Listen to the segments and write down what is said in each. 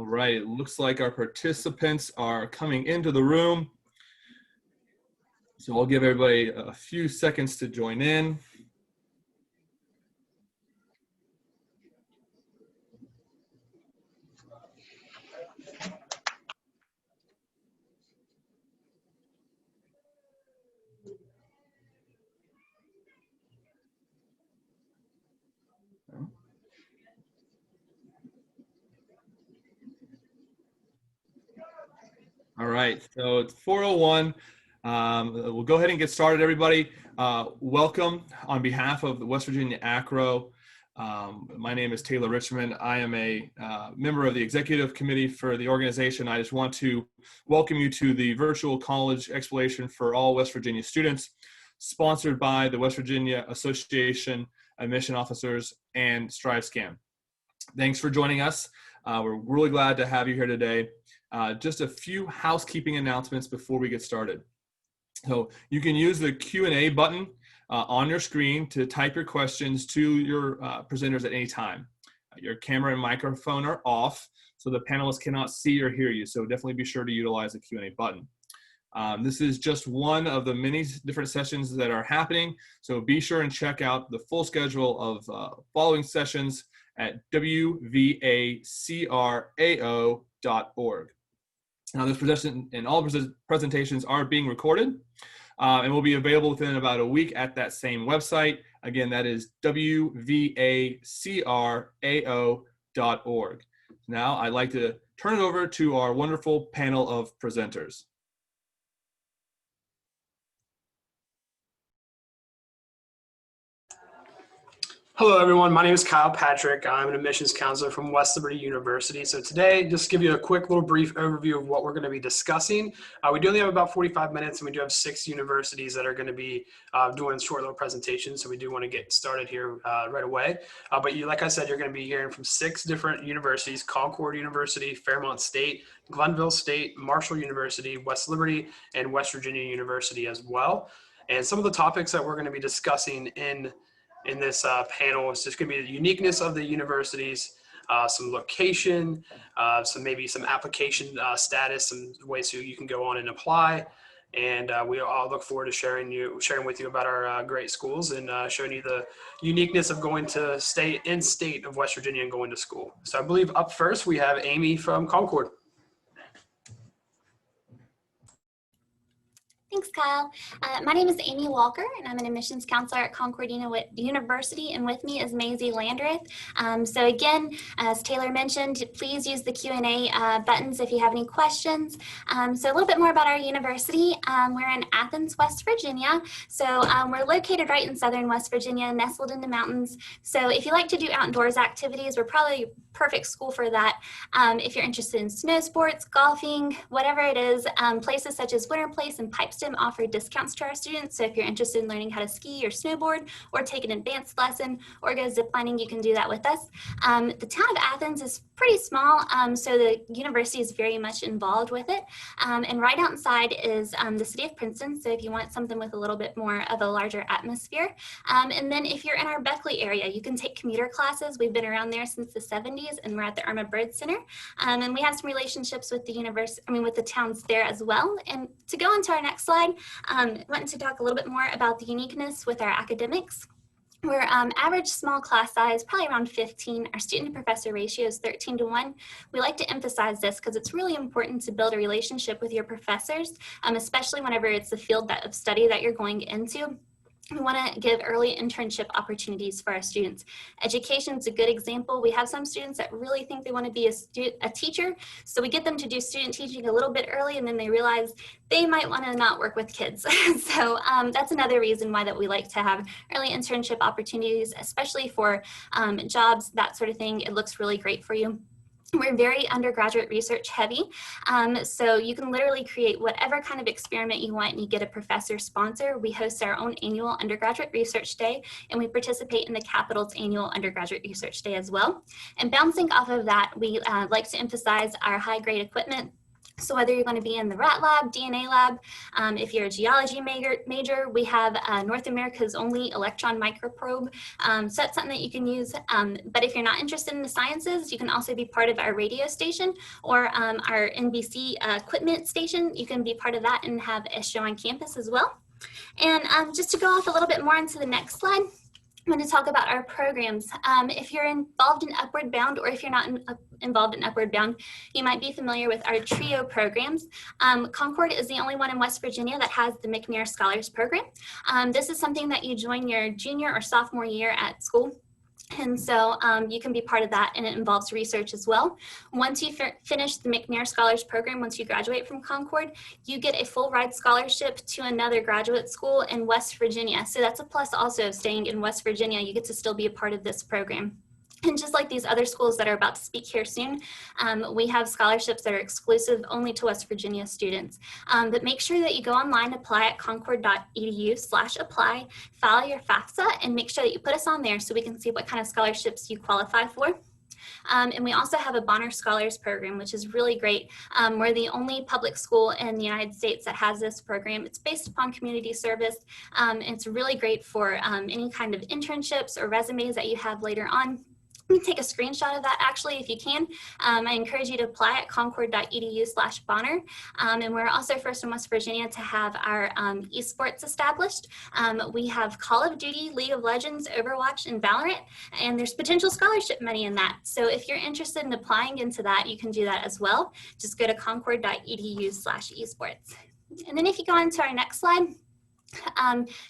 All right, it looks like our participants are coming into the room. So I'll give everybody a few seconds to join in. All right, so it's 4:01. We'll go ahead and get started, everybody. Welcome on behalf of the West Virginia ACRAO. My name is Taylor Richmond. I am a member of the executive committee for the organization. I just want to welcome you to the virtual college exploration for all West Virginia students, sponsored by the West Virginia Association Admission Officers and StriveScan. Thanks for joining us. We're really glad to have you here today. Just a few housekeeping announcements before we get started. So you can use the Q&A button on your screen to type your questions to your presenters at any time. Your camera and microphone are off, so the panelists cannot see or hear you, so definitely be sure to utilize the Q&A button. This is just one of the many different sessions that are happening, so be sure and check out the full schedule of following sessions at WVACRAO.org. Now, this presentation and all presentations are being recorded and will be available within about a week at that same website. Again, that is WVACRAO.org. Now, I'd like to turn it over to our wonderful panel of presenters. Hello everyone, my name is Kyle Patrick. I'm an admissions counselor from West Liberty University. So today, just to give you a quick little brief overview of what we're going to be discussing. We do only have about 45 minutes and we do have 6 universities that are going to be doing short little presentations. So we do want to get started here right away. But like I said, you're going to be hearing from 6 different universities: Concord University, Fairmont State, Glenville State, Marshall University, West Liberty, and West Virginia University as well. And some of the topics that we're going to be discussing in this panel is just going to be the uniqueness of the universities, some location, maybe some application status, some ways so you can go on and apply. And we all look forward to sharing with you about our great schools and showing you the uniqueness of going to state of West Virginia and going to school. So I believe up first we have Amy from Concord. Thanks, Kyle. My name is Amy Walker, and I'm an admissions counselor at Concord University, and with me is Maisie Landreth. So again, as Taylor mentioned, please use the Q&A buttons if you have any questions. So a little bit more about our university. We're in Athens, West Virginia. So we're located right in southern West Virginia, nestled in the mountains. So if you like to do outdoors activities, we're probably perfect school for that. If you're interested in snow sports, golfing, whatever it is, places such as Winter Place and Pipestem offer discounts to our students. So if you're interested in learning how to ski or snowboard or take an advanced lesson or go ziplining, you can do that with us. The town of Athens is pretty small, so the university is very much involved with it. And right outside is the city of Princeton, so if you want something with a little bit more of a larger atmosphere. And then if you're in our Beckley area, you can take commuter classes. We've been around there since the 70s, and we're at the Irma Bird Center. And we have some relationships with the with the towns there as well. And to go on to our next slide, wanting to talk a little bit more about the uniqueness with our academics. We're average small class size, probably around 15. Our student to professor ratio is 13:1. We like to emphasize this because it's really important to build a relationship with your professors, especially whenever it's the field of study that you're going into. We want to give early internship opportunities for our students. Education is a good example. We have some students that really think they want to be a teacher, so we get them to do student teaching a little bit early, and then they realize they might want to not work with kids. So that's another reason why that we like to have early internship opportunities, especially for jobs, that sort of thing. It looks really great for you. We're very undergraduate research heavy, so you can literally create whatever kind of experiment you want and you get a professor sponsor. We host our own annual undergraduate research day, and we participate in the Capitol's annual undergraduate research day as well. And bouncing off of that, we like to emphasize our high grade equipment. So whether you're going to be in the rat lab, DNA lab, if you're a geology major, we have North America's only electron microprobe. So that's something that you can use. But if you're not interested in the sciences, you can also be part of our radio station or our NBC equipment station. You can be part of that and have a show on campus as well. And just to go off a little bit more into the next slide, I'm going to talk about our programs. If you're involved in Upward Bound, or if you're not involved in Upward Bound, you might be familiar with our TRIO programs. Concord is the only one in West Virginia that has the McNair Scholars Program. This is something that you join your junior or sophomore year at school. And so you can be part of that, and it involves research as well. Once you finish the McNair Scholars Program, once you graduate from Concord, you get a full ride scholarship to another graduate school in West Virginia. So that's a plus also of staying in West Virginia. You get to still be a part of this program. And just like these other schools that are about to speak here soon, we have scholarships that are exclusive only to West Virginia students. But make sure that you go online, apply at concord.edu/apply, file your FAFSA, and make sure that you put us on there so we can see what kind of scholarships you qualify for. And we also have a Bonner Scholars Program, which is really great. We're the only public school in the United States that has this program. It's based upon community service. And it's really great for any kind of internships or resumes that you have later on. You can take a screenshot of that actually if you can. I encourage you to apply at concord.edu/Bonner. And we're also first in West Virginia to have our esports established. We have Call of Duty, League of Legends, Overwatch, and Valorant, and there's potential scholarship money in that. So if you're interested in applying into that, you can do that as well. Just go to concord.edu/esports. And then if you go on to our next slide,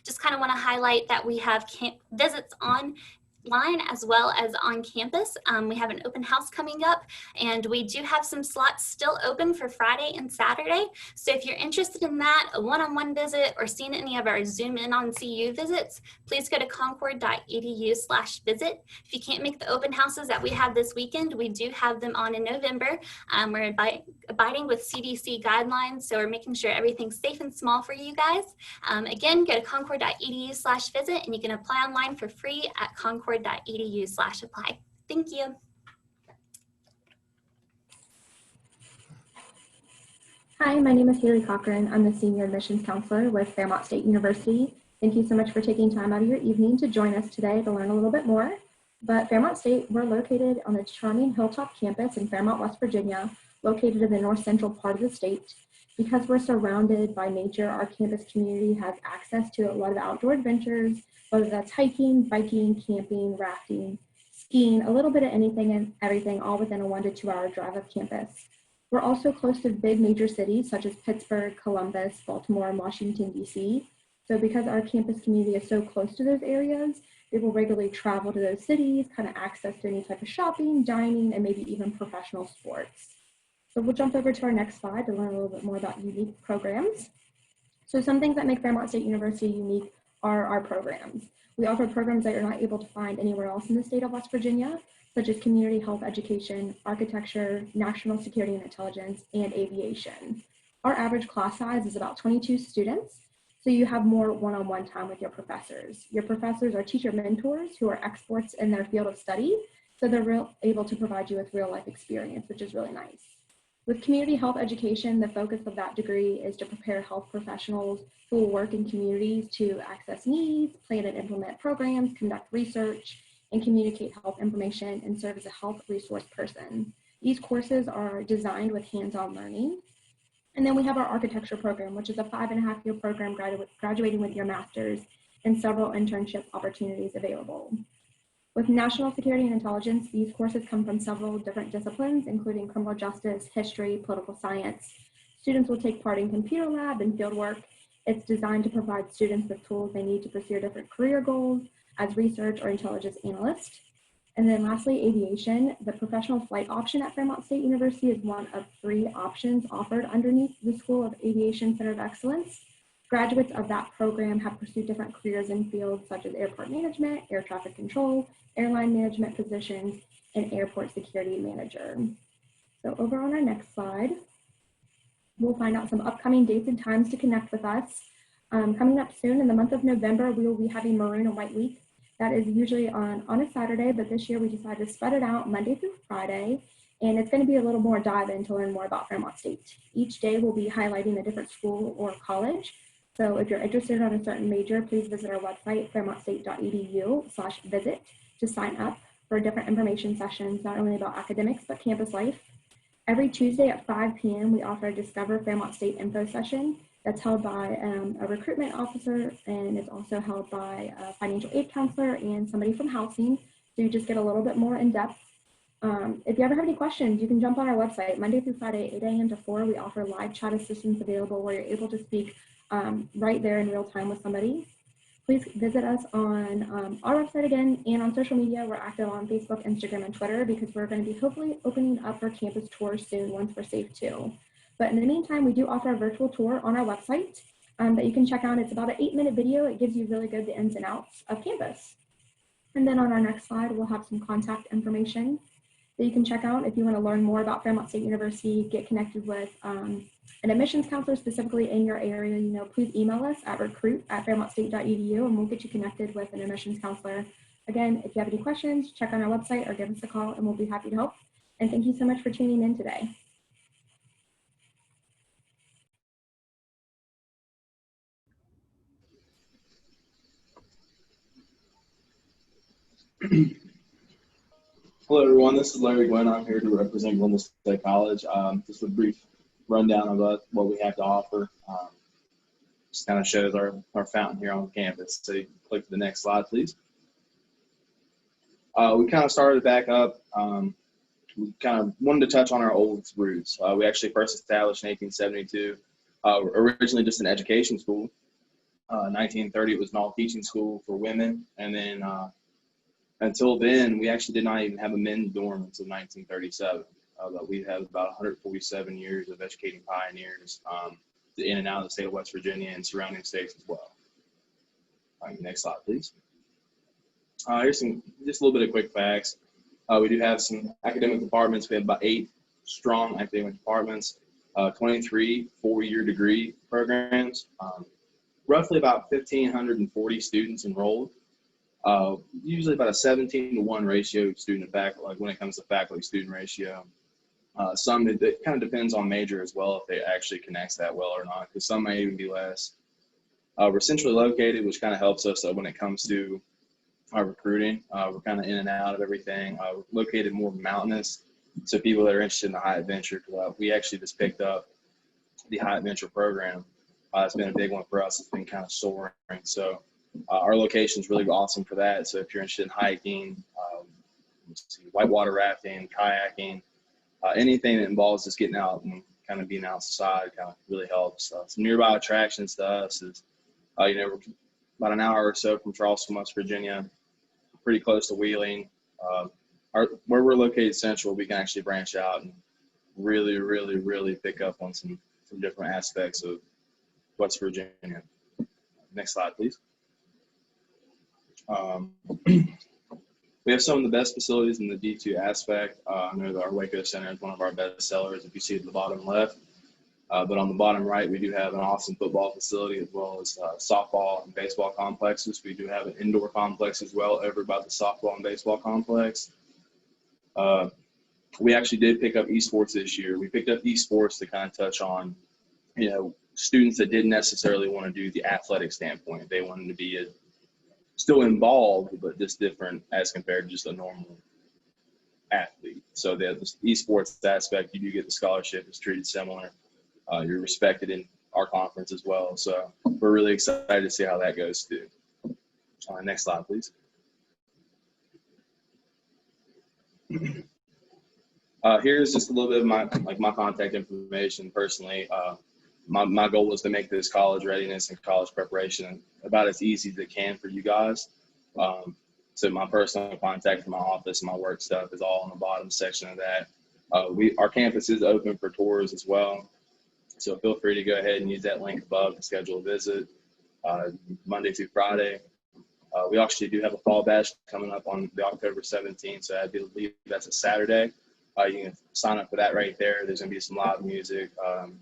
just kind of want to highlight that we have visits online as well as on campus. We have an open house coming up, and we do have some slots still open for Friday and Saturday. So if you're interested in that, a one-on-one visit, or seeing any of our Zoom in on CU visits, please go to concord.edu/visit. If you can't make the open houses that we have this weekend, we do have them on in November. We're abiding with CDC guidelines, so we're making sure everything's safe and small for you guys. Again, go to concord.edu/visit, and you can apply online for free at concord.edu/apply. Thank you. Hi, my name is Haley Cochran. I'm the Senior Admissions Counselor with Fairmont State University. Thank you so much for taking time out of your evening to join us today to learn a little bit more. But Fairmont State, we're located on the charming Hilltop campus in Fairmont, West Virginia, located in the north central part of the state. Because we're surrounded by nature, our campus community has access to a lot of outdoor adventures, whether that's hiking, biking, camping, rafting, skiing, a little bit of anything and everything, all within a 1 to 2 hour drive of campus. We're also close to big major cities such as Pittsburgh, Columbus, Baltimore, and Washington, D.C. So because our campus community is so close to those areas, they will regularly travel to those cities, kind of access to any type of shopping, dining, and maybe even professional sports. So we'll jump over to our next slide to learn a little bit more about unique programs. So some things that make Fairmont State University unique are our programs. We offer programs that you're not able to find anywhere else in the state of West Virginia, such as community health education, architecture, national security and intelligence, and aviation. Our average class size is about 22 students, so you have more one-on-one time with your professors. Your professors are teacher mentors who are experts in their field of study, so they're able to provide you with real-life experience, which is really nice. With community health education, the focus of that degree is to prepare health professionals who will work in communities to access needs, plan and implement programs, conduct research, and communicate health information and serve as a health resource person. These courses are designed with hands-on learning. And then we have our architecture program, which is a 5.5-year program graduating with your master's and several internship opportunities available. With national security and intelligence, these courses come from several different disciplines, including criminal justice, history, political science. Students will take part in computer lab and field work. It's designed to provide students with tools they need to pursue different career goals as research or intelligence analyst. And then lastly, aviation. The professional flight option at Fairmont State University is one of 3 options offered underneath the School of Aviation Center of Excellence. Graduates of that program have pursued different careers in fields such as airport management, air traffic control, airline management positions, and airport security manager. So over on our next slide, we'll find out some upcoming dates and times to connect with us. Coming up soon in the month of November, we will be having Maroon and White Week. That is usually on a Saturday, but this year we decided to spread it out Monday through Friday. And it's going to be a little more dive in to learn more about Fairmont State. Each day we'll be highlighting a different school or college. So if you're interested in a certain major, please visit our website, fairmontstate.edu/visit, to sign up for different information sessions, not only about academics, but campus life. Every Tuesday at 5 p.m., we offer a Discover Fairmont State info session that's held by a recruitment officer, and it's also held by a financial aid counselor and somebody from housing. So you just get a little bit more in depth. If you ever have any questions, you can jump on our website. Monday through Friday, 8 a.m. to 4, we offer live chat assistance available where you're able to speak right there in real time with somebody. Please visit us on our website again, and on social media. We're active on Facebook, Instagram, and Twitter, because we're going to be hopefully opening up our campus tours soon once we're safe too. But in the meantime, we do offer a virtual tour on our website that you can check out. It's about an 8-minute video. It gives you really good the ins and outs of campus. And then on our next slide, we'll have some contact information that you can check out if you want to learn more about Fairmont State University, get connected with an admissions counselor specifically in your area. Please email us at recruit@fairmontstate.edu, and we'll get you connected with an admissions counselor. Again, if you have any questions, check on our website or give us a call, and we'll be happy to help. And thank you so much for tuning in today. Hello, everyone. This is Larry Gwynn. I'm here to represent Glenville State College. Just a brief rundown of what we have to offer. Just kind of shows our fountain here on campus. So you can click to the next slide, please. We kind of started back up. We kind of wanted to touch on our old roots. We actually first established in 1872, originally just an education school. 1930, it was an all-teaching school for women, and then until then, we actually did not even have a men's dorm until 1937. But we had about 147 years of educating pioneers in and out of the state of West Virginia and surrounding states as well. Next slide, please. Here's just a little bit of quick facts. We do have some academic departments. We have about 8 strong academic departments, 23 4-year degree programs, roughly about 1,540 students enrolled. Usually about a 17-to-1 ratio student to faculty, like when it comes to faculty-student ratio. Some, it kind of depends on major as well, if it actually connects that well or not, because some may even be less. We're centrally located, which kind of helps us when it comes to our recruiting. We're kind of in and out of everything. We're located more mountainous, so people that are interested in the high adventure, we actually just picked up the high adventure program. It's been a big one for us. It's been kind of soaring. So our location is really awesome for that. So if you're interested in hiking, whitewater rafting, kayaking, anything that involves just getting out and kind of being outside kind of really helps. Some nearby attractions to us is, we're about an hour or so from Charleston, West Virginia, pretty close to Wheeling. Where we're located central, we can actually branch out and really, really, really pick up on some different aspects of West Virginia. Next slide, please. We have some of the best facilities in the D2 aspect. I know that our Waco Center is one of our best sellers, if you see at the bottom left. But on the bottom right, we do have an awesome football facility as well as softball and baseball complexes. We do have an indoor complex as well over by the softball and baseball complex. We actually did pick up esports this year. We picked up esports to kind of touch on, students that didn't necessarily want to do the athletic standpoint. They wanted to be still involved, but just different as compared to just a normal athlete. So the esports aspect, you do get the scholarship. It's treated similar. You're respected in our conference as well. So we're really excited to see how that goes too. Next slide, please. Here's just a little bit of my contact information personally. My goal was to make this college readiness and college preparation about as easy as it can for you guys. So my personal contact for my office and my work stuff is all in the bottom section of that. Our campus is open for tours as well. So feel free to go ahead and use that link above to schedule a visit Monday through Friday. We actually do have a fall bash coming up on the October 17th. So I believe that's a Saturday. You can sign up for that right there. There's going to be some live music,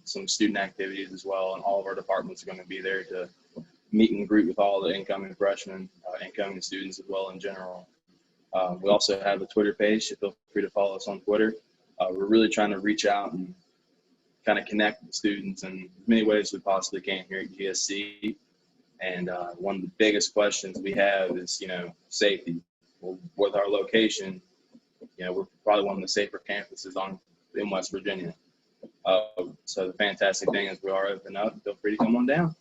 some student activities as well, and all of our departments are going to be there to meet and greet with all the incoming freshmen, incoming students as well in general. We also have a Twitter page, so feel free to follow us on Twitter. We're really trying to reach out and kind of connect with students in as many ways as we possibly can here at GSC. And one of the biggest questions we have is, safety. Well, with our location, we're probably one of the safer campuses in West Virginia. So the fantastic thing is we are open up. Feel free to come on down.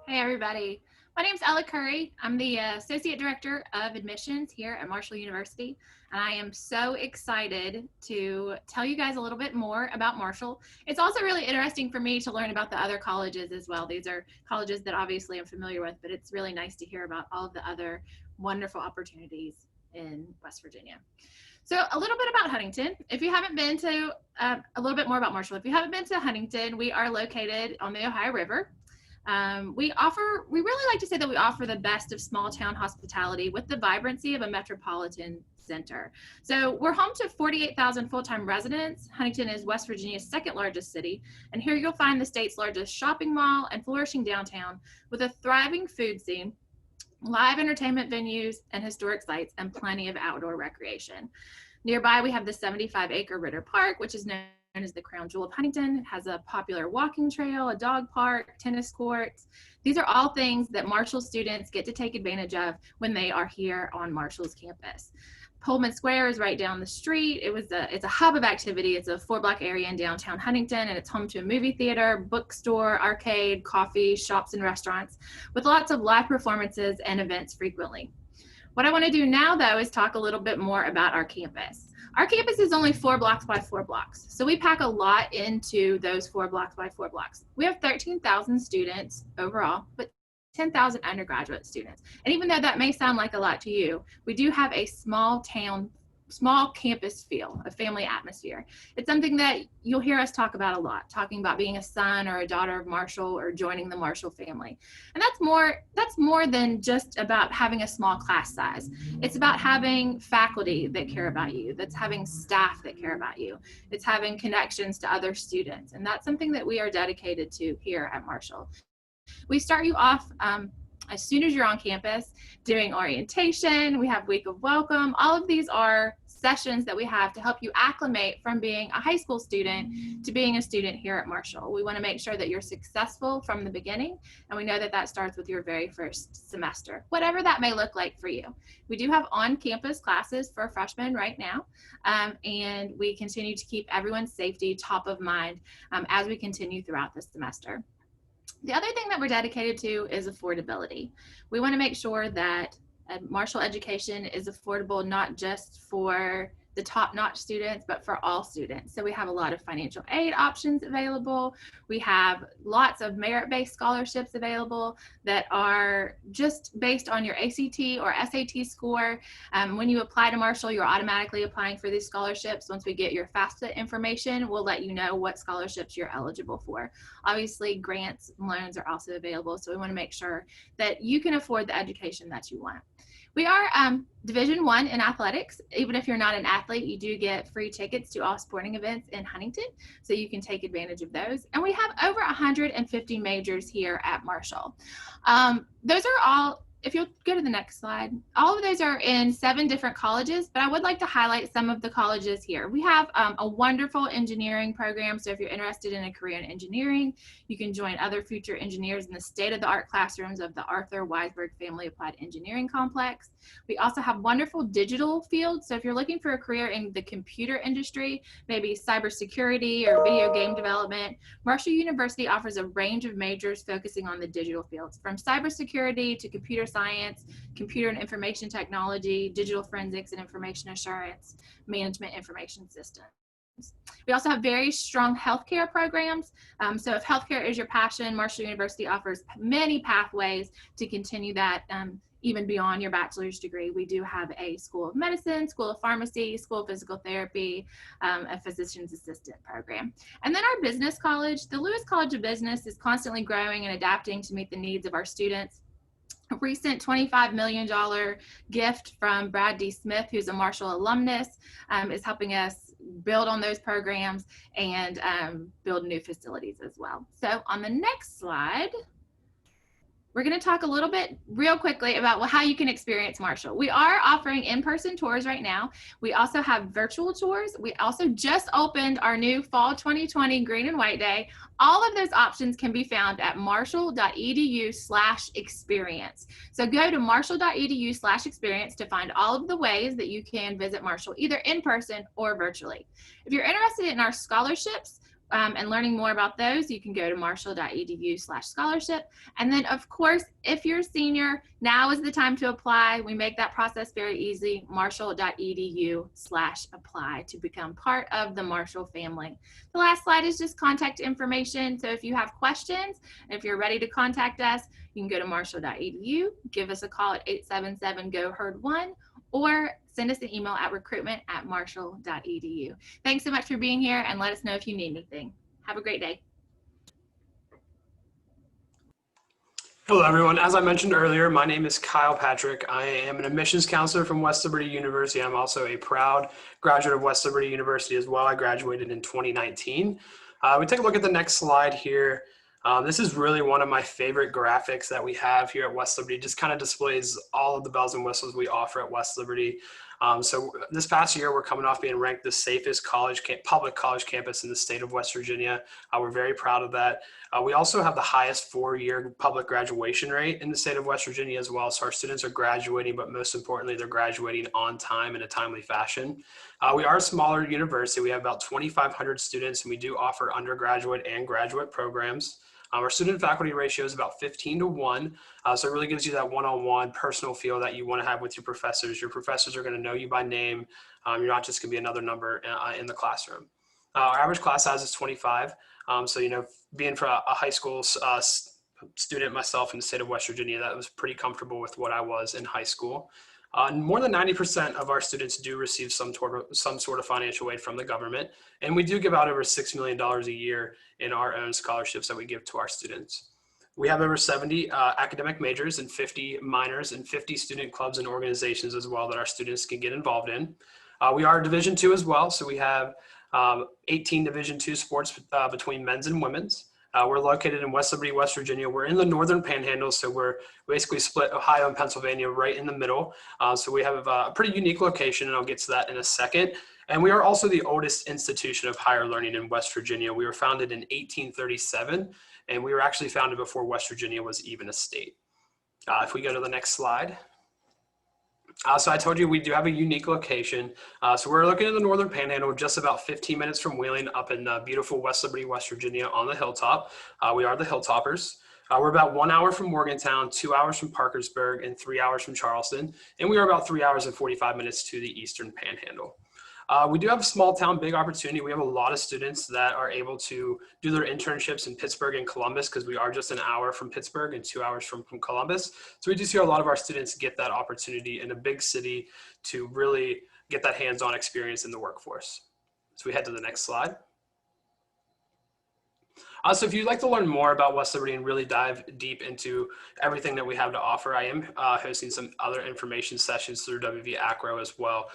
Hey everybody, my name is Ella Curry. I'm the Associate Director of Admissions here at Marshall University, and I am so excited to tell you guys a little bit more about Marshall. It's also really interesting for me to learn about the other colleges as well. These are colleges that obviously I'm familiar with, but it's really nice to hear about all of the other wonderful opportunities in West Virginia. So a little bit about Huntington. If you haven't been to, a little bit more about Marshall. If you haven't been to Huntington, we are located on the Ohio River. We really like to say that we offer the best of small town hospitality with the vibrancy of a metropolitan center. So we're home to 48,000 full-time residents. Huntington is West Virginia's second largest city, and here you'll find the state's largest shopping mall and flourishing downtown with a thriving food scene, live entertainment venues and historic sites, and plenty of outdoor recreation. Nearby, we have the 75-acre Ritter Park, which is known as the crown jewel of Huntington. It has a popular walking trail, a dog park, tennis courts. These are all things that Marshall students get to take advantage of when they are here on Marshall's campus. Pullman Square is right down the street. It's a hub of activity. It's a 4-block area in downtown Huntington, and it's home to a movie theater, bookstore, arcade, coffee, shops, and restaurants with lots of live performances and events frequently. What I want to do now, though, is talk a little bit more about our campus. Our campus is only 4 blocks by 4 blocks, so we pack a lot into those 4 blocks by 4 blocks. We have 13,000 students overall, but 10,000 undergraduate students. And even though that may sound like a lot to you, we do have a small campus feel, a family atmosphere. It's something that you'll hear us talk about a lot, talking about being a son or a daughter of Marshall or joining the Marshall family. And that's more than just about having a small class size. It's about having faculty that care about you, that's having staff that care about you. It's having connections to other students. And that's something that we are dedicated to here at Marshall. We start you off as soon as you're on campus doing orientation. We have week of welcome. All of these are sessions that we have to help you acclimate from being a high school student to being a student here at Marshall. We want to make sure that you're successful from the beginning, and we know that that starts with your very first semester, whatever that may look like for you. We do have on-campus classes for freshmen right now, and we continue to keep everyone's safety top of mind as we continue throughout the semester. The other thing that we're dedicated to is affordability. We want to make sure that Marshall education is affordable not just for the top-notch students, but for all students. So we have a lot of financial aid options available. We have lots of merit-based scholarships available that are just based on your ACT or SAT score. When you apply to Marshall, you're automatically applying for these scholarships. Once we get your FAFSA information, we'll let you know what scholarships you're eligible for. Obviously, grants and loans are also available, so we want to make sure that you can afford the education that you want. We are Division I in athletics. Even if you're not an athlete, you do get free tickets to all sporting events in Huntington, so you can take advantage of those. And we have over 150 majors here at Marshall. Those are all, if you'll go to the next slide, all of those are in 7 different colleges, but I would like to highlight some of the colleges here. We have a wonderful engineering program, so if you're interested in a career in engineering, you can join other future engineers in the state-of-the-art classrooms of the Arthur Weisberg Family Applied Engineering Complex. We also have wonderful digital fields, so if you're looking for a career in the computer industry, maybe cybersecurity or video game development, Marshall University offers a range of majors focusing on the digital fields, from cybersecurity to computer science, computer and information technology, digital forensics and information assurance, management information systems. We also have very strong healthcare programs. So if healthcare is your passion, Marshall University offers many pathways to continue that even beyond your bachelor's degree. We do have a School of Medicine, School of Pharmacy, School of Physical Therapy, a Physician's Assistant program. And then our business college, the Lewis College of Business, is constantly growing and adapting to meet the needs of our students. A recent $25 million gift from Brad D. Smith, who's a Marshall alumnus, is helping us build on those programs and build new facilities as well. So on the next slide, we're going to talk a little bit real quickly about how you can experience Marshall. We are offering in-person tours right now. We also have virtual tours. We also just opened our new Fall 2020 Green and White Day. All of those options can be found at marshall.edu/experience. So go to marshall.edu/experience to find all of the ways that you can visit Marshall, either in person or virtually. If you're interested in our scholarships, and learning more about those, you can go to marshall.edu/scholarship. And then, of course, if you're a senior, now is the time to apply. We make that process very easy, marshall.edu/apply to become part of the Marshall family. The last slide is just contact information. So if you have questions, if you're ready to contact us, you can go to marshall.edu, give us a call at 877-GO-HERD1, or send us an email at recruitment@marshall.edu. Thanks so much for being here, and let us know if you need anything. Have a great day. Hello, everyone. As I mentioned earlier, my name is Kyle Patrick. I am an admissions counselor from West Liberty University. I'm also a proud graduate of West Liberty University as well. I graduated in 2019. We take a look at the next slide here. This is really one of my favorite graphics that we have here at West Liberty. It just kind of displays all of the bells and whistles we offer at West Liberty. So this past year, we're coming off being ranked the safest public college campus in the state of West Virginia. We're very proud of that. We also have the highest four-year public graduation rate in the state of West Virginia as well. So our students are graduating, but most importantly, they're graduating on time in a timely fashion. We are a smaller university. We have about 2,500 students, and we do offer undergraduate and graduate programs. Our student faculty ratio is about 15-1. So it really gives you that one-on-one personal feel that you want to have with your professors. Your professors are going to know you by name. You're not just going to be another number in the classroom. Our average class size is 25. So, you know, being for a high school student myself in the state of West Virginia, that was pretty comfortable with what I was in high school. More than 90% of our students do receive some sort of financial aid from the government, and we do give out over $6 million a year in our own scholarships that we give to our students. We have over 70 academic majors and 50 minors and 50 student clubs and organizations as well that our students can get involved in. We are Division II as well, so we have 18 Division II sports between men's and women's. We're located in West Liberty, West Virginia. We're in the northern panhandle, so we're basically split Ohio and Pennsylvania right in the middle. So we have a pretty unique location, and I'll get to that in a second. And we are also the oldest institution of higher learning in West Virginia. We were founded in 1837, and we were actually founded before West Virginia was even a state. If we go to the next slide. So I told you we do have a unique location. So we're looking at the northern panhandle, just about 15 minutes from Wheeling, up in beautiful West Liberty, West Virginia on the hilltop. We are the Hilltoppers. We're about 1 hour from Morgantown, 2 hours from Parkersburg, and 3 hours from Charleston. And we are about 3 hours and 45 minutes to the eastern panhandle. We do have a small town, big opportunity. We have a lot of students that are able to do their internships in Pittsburgh and Columbus, because we are just an hour from Pittsburgh and 2 hours from Columbus. So we do see a lot of our students get that opportunity in a big city to really get that hands-on experience in the workforce. So we head to the next slide. So if you'd like to learn more about West Liberty and really dive deep into everything that we have to offer, I am hosting some other information sessions through WVACRAO as well.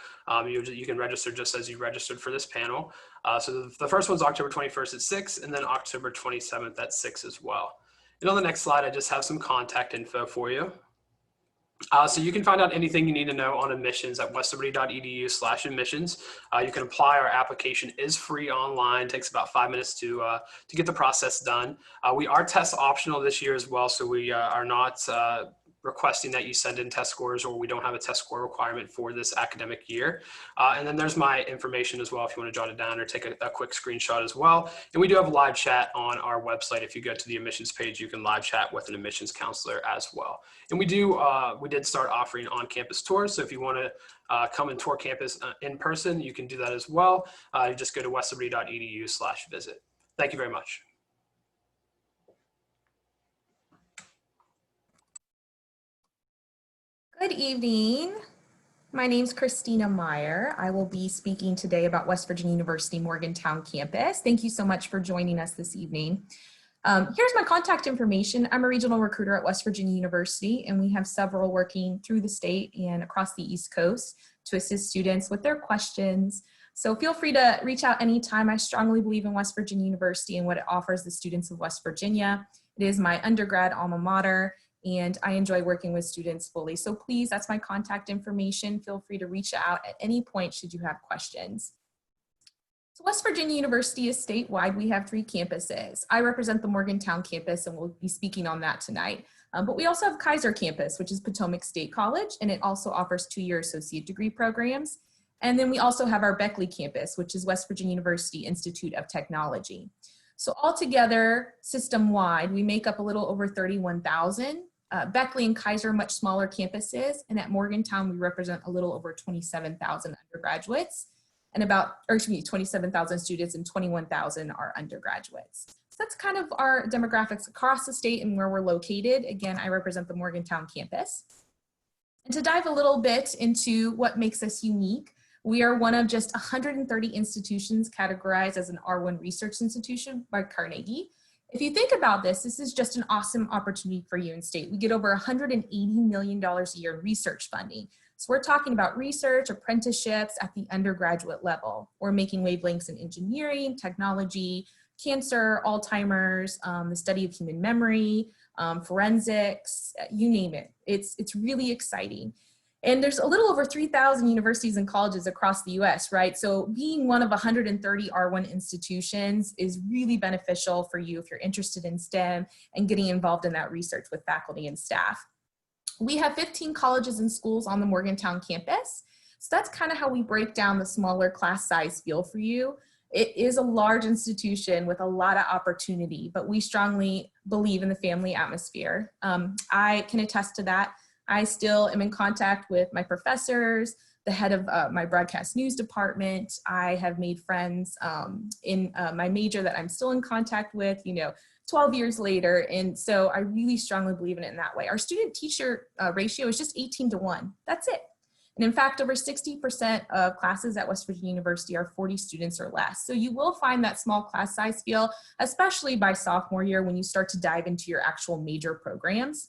You can register just as you registered for this panel. So the first one's October 21st at 6, and then October 27th at 6 as well. And on the next slide, I just have some contact info for you. So you can find out anything you need to know on admissions at westliberty.edu/admissions. You can apply. Our application is free online. It takes about 5 minutes to get the process done. We are test optional this year as well, so we are not requesting that you send in test scores, or we don't have a test score requirement for this academic year. And then there's my information as well if you want to jot it down or take a quick screenshot as well. And we do have live chat on our website. If you go to the admissions page, you can live chat with an admissions counselor as well. And we did start offering on-campus tours. So if you want to come and tour campus in person, you can do that as well. You just go to westliberty.edu/visit. Thank you very much. Good evening. My name is Christina Meyer. I will be speaking today about West Virginia University Morgantown campus. Thank you so much for joining us this evening. Here's my contact information. I'm a regional recruiter at West Virginia University, and we have several working through the state and across the East Coast to assist students with their questions. So feel free to reach out anytime. I strongly believe in West Virginia University and what it offers the students of West Virginia. It is my undergrad alma mater. and I enjoy working with students fully. So please, that's my contact information. Feel free to reach out at any point should you have questions. So West Virginia University is statewide. We have 3 campuses. I represent the Morgantown campus, and we'll be speaking on that tonight. But we also have Kaiser campus, which is Potomac State College, and it also offers 2-year associate degree programs. And then we also have our Beckley campus, which is West Virginia University Institute of Technology. So altogether, system-wide, we make up a little over 31,000. Beckley and Kaiser are much smaller campuses, and at Morgantown, we represent a little over 27,000 undergraduates, and 27,000 students, and 21,000 are undergraduates. So that's kind of our demographics across the state and where we're located. Again, I represent the Morgantown campus. And to dive a little bit into what makes us unique, we are one of just 130 institutions categorized as an R1 research institution by Carnegie. If you think about this, this is just an awesome opportunity for you in state. We get over $180 million a year in research funding. So we're talking about research, apprenticeships at the undergraduate level. We're making wavelengths in engineering, technology, cancer, Alzheimer's, the study of human memory, forensics, you name it. It's really exciting. And there's a little over 3,000 universities and colleges across the US, right? So being one of 130 R1 institutions is really beneficial for you if you're interested in STEM and getting involved in that research with faculty and staff. We have 15 colleges and schools on the Morgantown campus. So that's kind of how we break down the smaller class size feel for you. It is a large institution with a lot of opportunity, but we strongly believe in the family atmosphere. I can attest to that. I still am in contact with my professors, the head of my broadcast news department. I have made friends in my major that I'm still in contact with, 12 years later. And so I really strongly believe in it in that way. Our student-teacher ratio is just 18-1. That's it. And in fact, over 60% of classes at West Virginia University are 40 students or less. So you will find that small class size feel, especially by sophomore year when you start to dive into your actual major programs.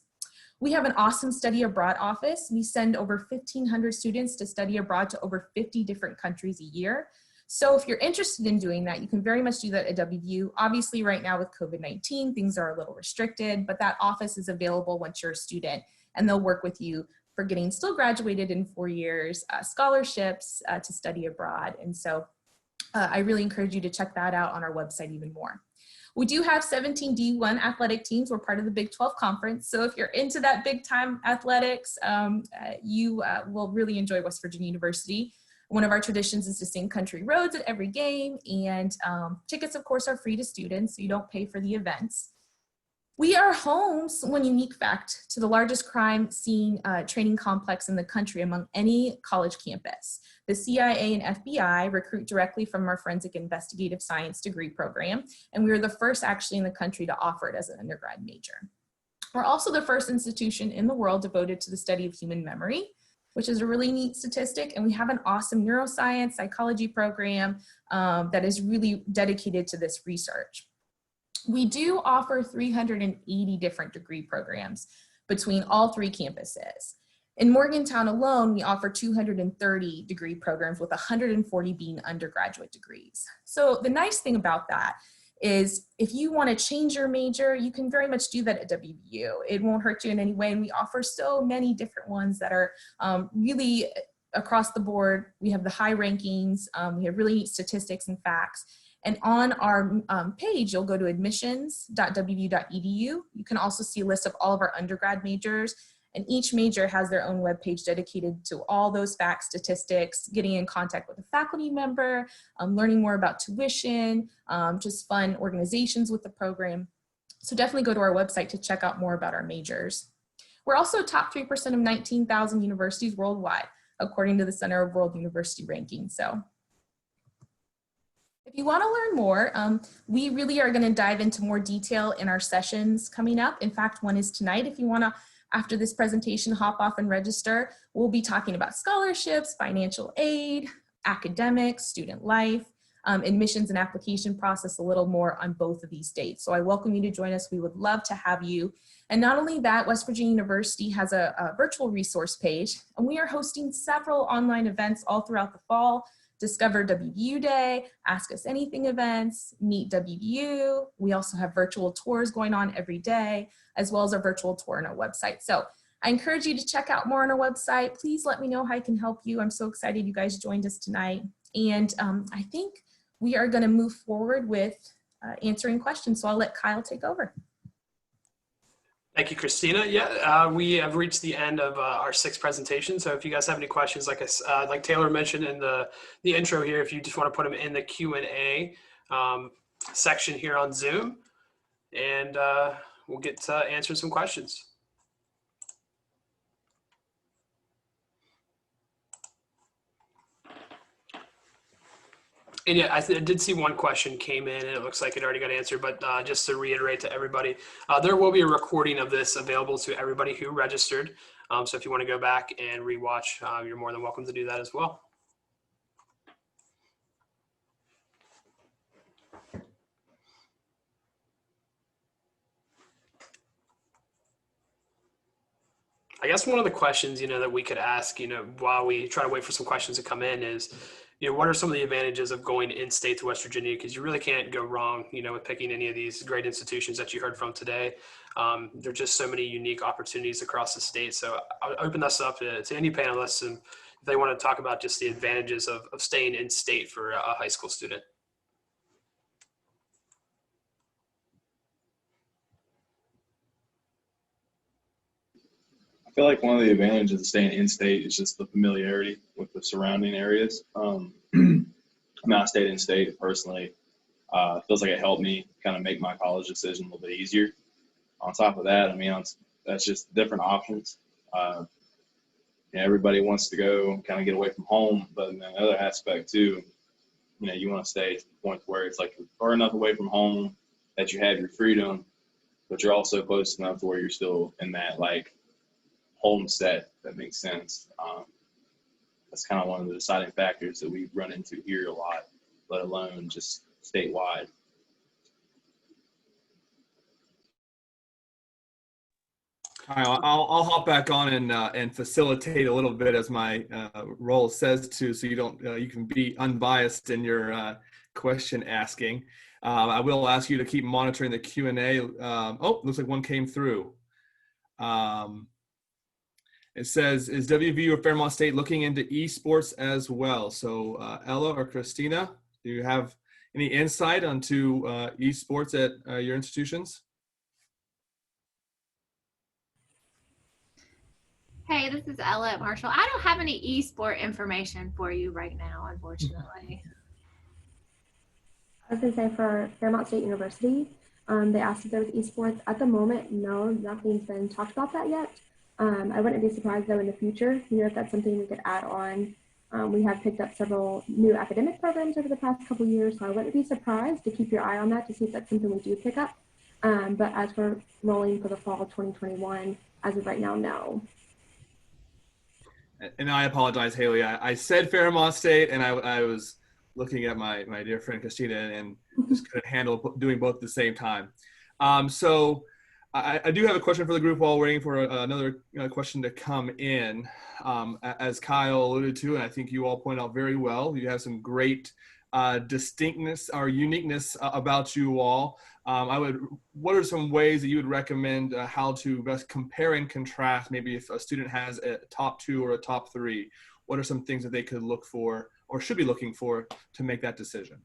We have an awesome study abroad office. We send over 1,500 students to study abroad to over 50 different countries a year. So if you're interested in doing that, you can very much do that at WVU. Obviously right now with COVID-19, things are a little restricted, but that office is available once you're a student, and they'll work with you for getting still graduated in 4 years, scholarships to study abroad. And so I really encourage you to check that out on our website even more. We do have 17 D1 athletic teams. We're part of the Big 12 Conference. So if you're into that big time athletics, you will really enjoy West Virginia University. One of our traditions is to sing country roads at every game, and tickets, of course, are free to students, so you don't pay for the events. We are home, one unique fact, to the largest crime scene training complex in the country among any college campus. The CIA and FBI recruit directly from our forensic investigative science degree program, and we were the first actually in the country to offer it as an undergrad major. We're also the first institution in the world devoted to the study of human memory, which is a really neat statistic, and we have an awesome neuroscience psychology program that is really dedicated to this research. We do offer 380 different degree programs between all 3 campuses. In Morgantown alone, we offer 230 degree programs with 140 being undergraduate degrees. So the nice thing about that is if you want to change your major, you can very much do that at WVU. It won't hurt you in any way, and we offer so many different ones that are really across the board. We have the high rankings, we have really neat statistics and facts. And on our page, you'll go to admissions.wvu.edu. You can also see a list of all of our undergrad majors, and each major has their own webpage dedicated to all those facts, statistics, getting in contact with a faculty member, learning more about tuition, just fun organizations with the program. So definitely go to our website to check out more about our majors. We're also top 3% of 19,000 universities worldwide, according to the Center of World University Ranking. So if you want to learn more, we really are going to dive into more detail in our sessions coming up. In fact, one is tonight. If you want to, after this presentation, hop off and register, we'll be talking about scholarships, financial aid, academics, student life, admissions and application process, a little more on both of these dates. So I welcome you to join us. We would love to have you. And not only that, West Virginia University has a virtual resource page, and we are hosting several online events all throughout the fall Discover WVU Day, Ask Us Anything events, Meet WVU. We also have virtual tours going on every day, as well as our virtual tour on our website. So I encourage you to check out more on our website. Please let me know how I can help you. I'm so excited you guys joined us tonight. And I think we are going to move forward with answering questions. So I'll let Kyle take over. Thank you, Christina. Yeah, we have reached the end of our 6th presentation. So if you guys have any questions, like Taylor mentioned in the intro here, if you just want to put them in the Q&A section here on Zoom, and we'll get to answering some questions. And yeah, I did see one question came in, and it looks like it already got answered, but just to reiterate to everybody, there will be a recording of this available to everybody who registered. So if you want to go back and rewatch, you're more than welcome to do that as well. I guess one of the questions, that we could ask, while we try to wait for some questions to come in is, what are some of the advantages of going in-state to West Virginia? Because you really can't go wrong, with picking any of these great institutions that you heard from today. There are just so many unique opportunities across the state. So I'll open this up to any panelists, and if they want to talk about just the advantages of staying in-state for a high school student. I feel like one of the advantages of staying in-state is just the familiarity with the surrounding areas. I stayed in-state personally. It feels like it helped me kind of make my college decision a little bit easier. On top of that, that's just different options. Everybody wants to go kind of get away from home, but in the other aspect too, you want to stay to the point where it's like you're far enough away from home that you have your freedom, but you're also close enough to where you're still in that homestead, if that makes sense. That's kind of one of the deciding factors that we run into here a lot, let alone just statewide. All right, I'll hop back on and facilitate a little bit as my role says to, so you can be unbiased in your question asking. I will ask you to keep monitoring the Q&A. Looks like one came through. It says, is WVU or Fairmont State looking into esports as well? So Ella or Christina, do you have any insight onto esports at your institutions? Hey, this is Ella at Marshall. I don't have any esport information for you right now, unfortunately. I was going to say for Fairmont State University, they asked if there was esports. At the moment, no, nothing's been talked about that yet. I wouldn't be surprised though in the future, if that's something we could add on. We have picked up several new academic programs over the past couple years, so I wouldn't be surprised to keep your eye on that to see if that's something we do pick up. But as for rolling for the fall of 2021, as of right now, no. And I apologize, Haley. I said Fairmont State, and I was looking at my dear friend Christina and just couldn't handle doing both at the same time. So I do have a question for the group while waiting for another question to come in. As Kyle alluded to, and I think you all point out very well, you have some great distinctness or uniqueness about you all. What are some ways that you would recommend how to best compare and contrast, maybe if a student has a top 2 or a top 3, what are some things that they could look for or should be looking for to make that decision?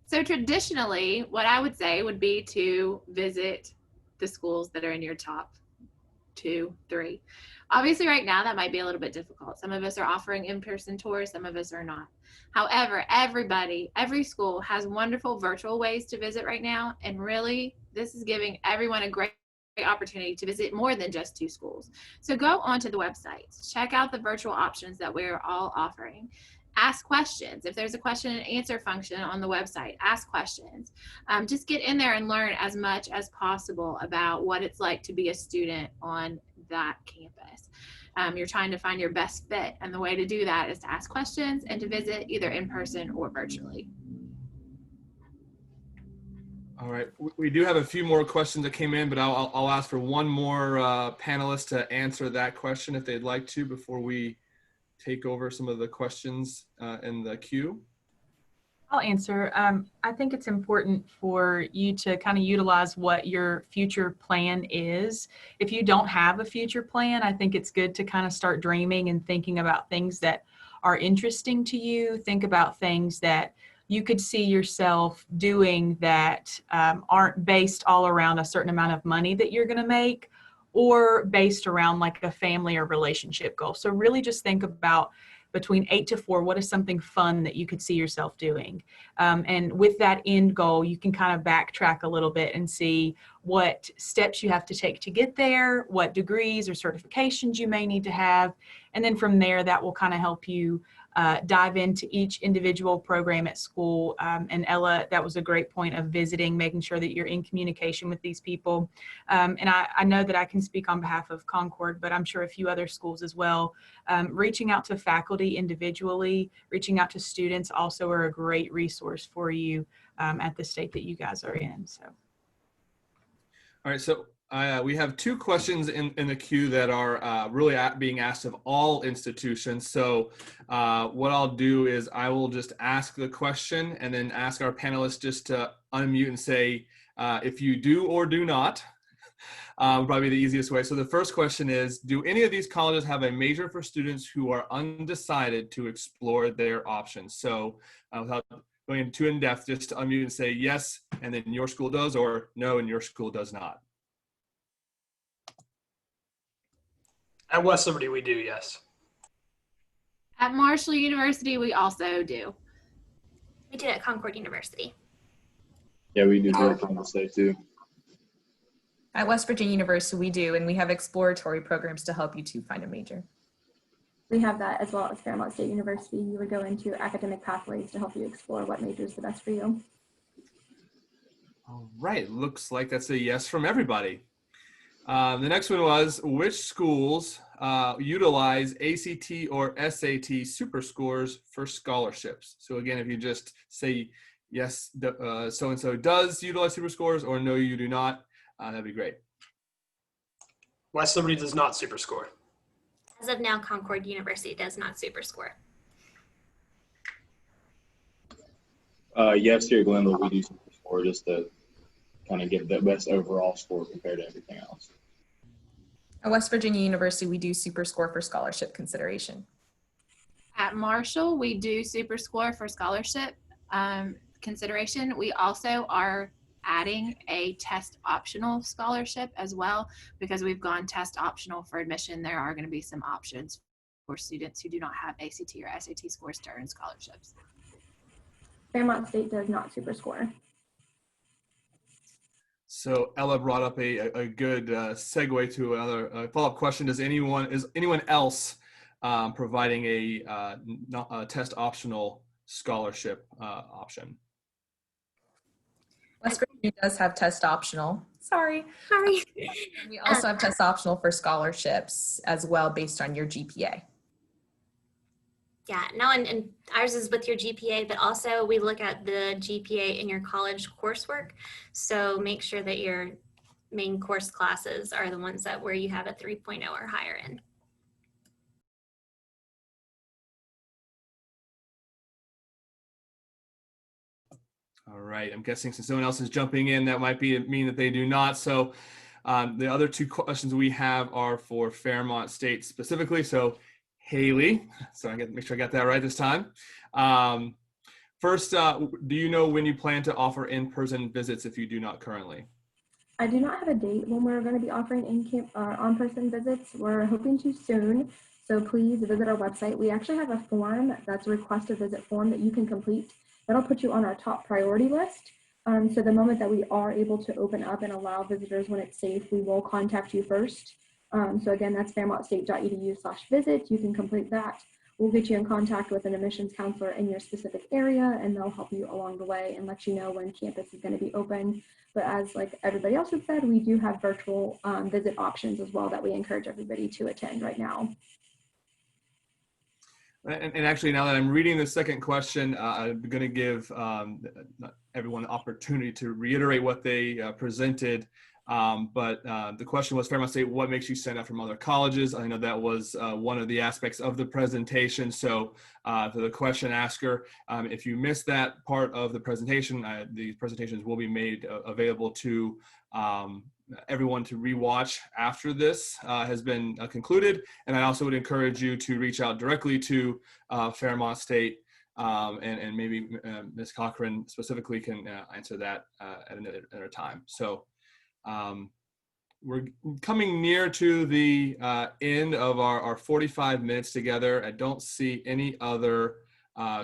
So traditionally, what I would say would be to visit the schools that are in your top 2, 3. Obviously right now that might be a little bit difficult. Some of us are offering in-person tours, some of us are not. However, every school has wonderful virtual ways to visit right now. And really, this is giving everyone a great opportunity to visit more than just 2 schools. So go onto the website, check out the virtual options that we're all offering. Ask questions. If there's a question and answer function on the website, ask questions. Just get in there and learn as much as possible about what it's like to be a student on that campus. You're trying to find your best fit, and the way to do that is to ask questions and to visit either in person or virtually. All right, we do have a few more questions that came in, but I'll ask for one more panelist to answer that question if they'd like to before we take over some of the questions in the queue. I'll answer. I think it's important for you to kind of utilize what your future plan is. If you don't have a future plan, I think it's good to kind of start dreaming and thinking about things that are interesting to you. Think about things that you could see yourself doing that aren't based all around a certain amount of money that you're going to make or based around like a family or relationship goal. So really just think about between 8 to 4, what is something fun that you could see yourself doing? And with that end goal, you can kind of backtrack a little bit and see what steps you have to take to get there, what degrees or certifications you may need to have. And then from there, that will kind of help you dive into each individual program at school. And Ella, that was a great point of visiting, making sure that you're in communication with these people. And I know that I can speak on behalf of Concord, but I'm sure a few other schools as well. Reaching out to faculty individually, reaching out to students also are a great resource for you at the state that you guys are in. So. All right, so we have 2 questions in the queue that are really being asked of all institutions. So what I'll do is I will just ask the question and then ask our panelists just to unmute and say if you do or do not. Probably the easiest way. So the first question is, do any of these colleges have a major for students who are undecided to explore their options? So without going into too in depth, just to unmute and say yes, and then your school does, or no, and your school does not. At West Liberty, we do, yes. At Marshall University, we also do. We do at Concord University. Yeah, we do both on the state too. At West Virginia University, we do, and we have exploratory programs to help you to find a major. We have that as well as Fairmont State University. You would go into academic pathways to help you explore what major is the best for you. All right, looks like that's a yes from everybody. The next one was, which schools utilize ACT or SAT super scores for scholarships? So again, if you just say yes, so-and-so does utilize super scores, or no, you do not, that'd be great. West Liberty does not super score. As of now, Concord University does not super score. Yes, here at Glenville, we do super score just to kind of get the best overall score compared to everything else. At West Virginia University, we do super score for scholarship consideration. At Marshall, we do super score for scholarship consideration. We also are adding a test optional scholarship as well, because we've gone test optional for admission. There are going to be some options for students who do not have ACT or SAT scores to earn scholarships. Fairmont State does not super score. So Ella brought up a good segue to another follow-up question. Is anyone else providing a test optional scholarship option? West Virginia does have test optional. Sorry. We also have test optional for scholarships as well based on your GPA. Yeah, no, and ours is with your GPA, but also we look at the GPA in your college coursework. So make sure that your main course classes are the ones where you have a 3.0 or higher in. All right, I'm guessing since someone else is jumping in, that might mean that they do not. So the other 2 questions we have are for Fairmont State specifically. So Haley, so I got to make sure I got that right this time. First, do you know when you plan to offer in-person visits if you do not currently? I do not have a date when we're going to be offering on-person visits. We're hoping to soon, so please visit our website. We actually have a form that's a request a visit form that you can complete. That'll put you on our top priority list. So the moment that we are able to open up and allow visitors when it's safe, we will contact you first. So again, that's fairmontstate.edu/visit. You can complete that. We'll get you in contact with an admissions counselor in your specific area, and they'll help you along the way and let you know when campus is going to be open. But as like everybody else has said, we do have virtual visit options as well that we encourage everybody to attend right now. And actually, now that I'm reading the second question, I'm going to give everyone the opportunity to reiterate what they presented. But the question was, Fairmont State, what makes you stand out from other colleges? I know that was one of the aspects of the presentation. So to the question asker, if you missed that part of the presentation, the presentations will be made available to everyone to rewatch after this has been concluded. And I also would encourage you to reach out directly to Fairmont State, and maybe Ms. Cochran specifically can answer that at another time. So we're coming near to the end of our 45 minutes together. I don't see any other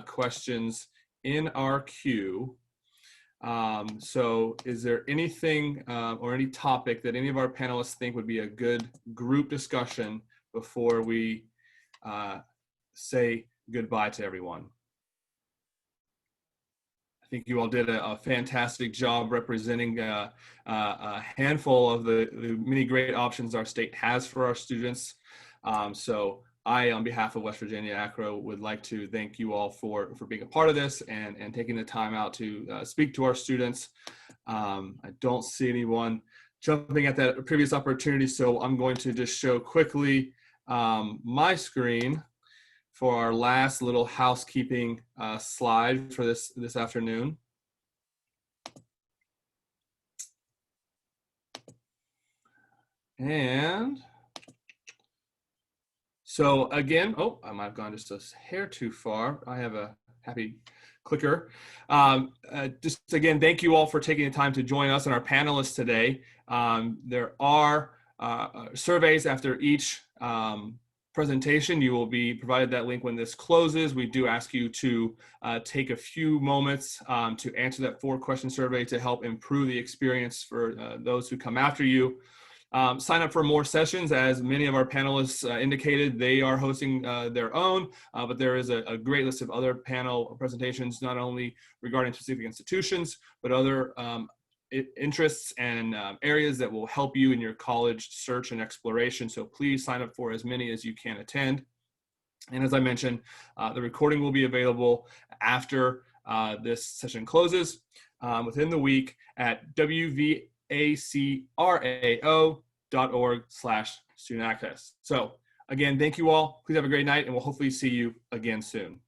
questions in our queue. So is there anything or any topic that any of our panelists think would be a good group discussion before we say goodbye to everyone? I think you all did a fantastic job representing a handful of the many great options our state has for our students. So I, on behalf of West Virginia ACRAO, would like to thank you all for being a part of this and taking the time out to speak to our students. I don't see anyone jumping at that previous opportunity, so I'm going to just show quickly my screen for our last little housekeeping slide for this afternoon. And so again, oh, I might have gone just a hair too far. I have a happy clicker. Just again, thank you all for taking the time to join us and our panelists today. There are surveys after each presentation. You will be provided that link when this closes. We do ask you to take a few moments to answer that 4-question survey to help improve the experience for those who come after you. Sign up for more sessions. As many of our panelists indicated, they are hosting their own, but there is a great list of other panel presentations, not only regarding specific institutions, but other interests and areas that will help you in your college search and exploration. So please sign up for as many as you can attend. And as I mentioned, the recording will be available after this session closes within the week at WVACRAO.org/student access. So again, thank you all. Please have a great night, and we'll hopefully see you again soon.